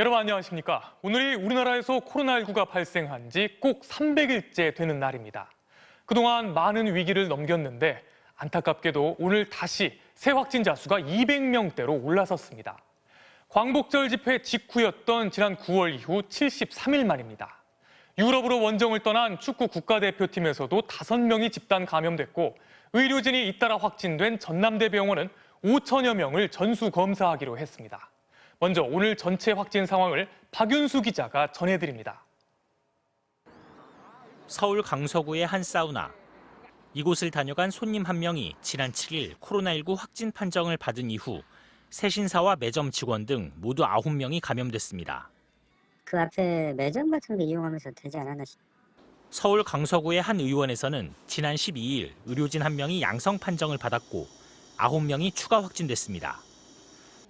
여러분 안녕하십니까? 오늘이 우리나라에서 코로나19가 발생한 지 꼭 300일째 되는 날입니다. 그동안 많은 위기를 넘겼는데 안타깝게도 오늘 다시 새 확진자 수가 200명대로 올라섰습니다. 광복절 집회 직후였던 지난 9월 이후 73일 만입니다. 유럽으로 원정을 떠난 축구 국가대표팀에서도 5명이 집단 감염됐고 의료진이 잇따라 확진된 전남대병원은 5천여 명을 전수 검사하기로 했습니다. 먼저 오늘 전체 확진 상황을 박윤수 기자가 전해드립니다. 서울 강서구의 한 사우나. 이곳을 다녀간 손님 한 명이 지난 7일 코로나19 확진 판정을 받은 이후 세신사와 매점 직원 등 모두 9명이 감염됐습니다. 그 앞에 매점 같은 데 이용하면서 되지 않았나 싶어요. 서울 강서구의 한 의원에서는 지난 12일 의료진 한 명이 양성 판정을 받았고 9명이 추가 확진됐습니다.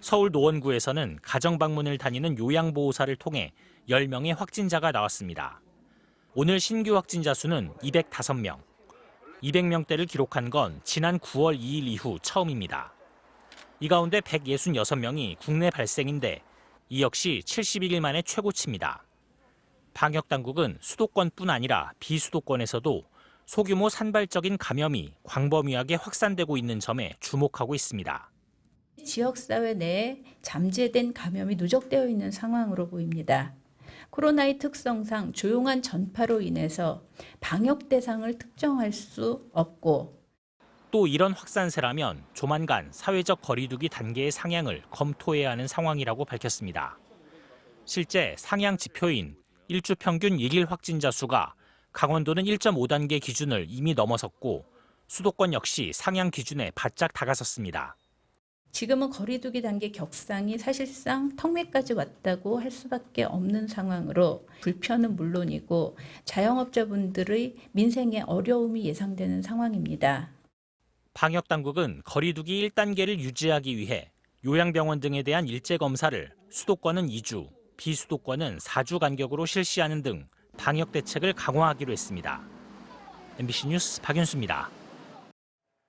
서울 노원구에서는 가정 방문을 다니는 요양보호사를 통해 10명의 확진자가 나왔습니다. 오늘 신규 확진자 수는 205명. 200명대를 기록한 건 지난 9월 2일 이후 처음입니다. 이 가운데 166명이 국내 발생인데 이 역시 71일 만의 최고치입니다. 방역당국은 수도권뿐 아니라 비수도권에서도 소규모 산발적인 감염이 광범위하게 확산되고 있는 점에 주목하고 있습니다. 지역사회 내에 잠재된 감염이 누적되어 있는 상황으로 보입니다. 코로나의 특성상 조용한 전파로 인해서 방역 대상을 특정할 수 없고 또 이런 확산세라면 조만간 사회적 거리두기 단계의 상향을 검토해야 하는 상황이라고 밝혔습니다. 실제 상향 지표인 일주 평균 1일 확진자 수가 강원도는 1.5단계 기준을 이미 넘어섰고 수도권 역시 상향 기준에 바짝 다가섰습니다. 지금은 거리두기 단계 격상이 사실상 턱밑까지 왔다고 할 수밖에 없는 상황으로 불편은 물론이고 자영업자분들의 민생에 어려움이 예상되는 상황입니다. 방역당국은 거리두기 1단계를 유지하기 위해 요양병원 등에 대한 일제 검사를 수도권은 2주, 비수도권은 4주 간격으로 실시하는 등 방역 대책을 강화하기로 했습니다. MBC 뉴스 박윤수입니다.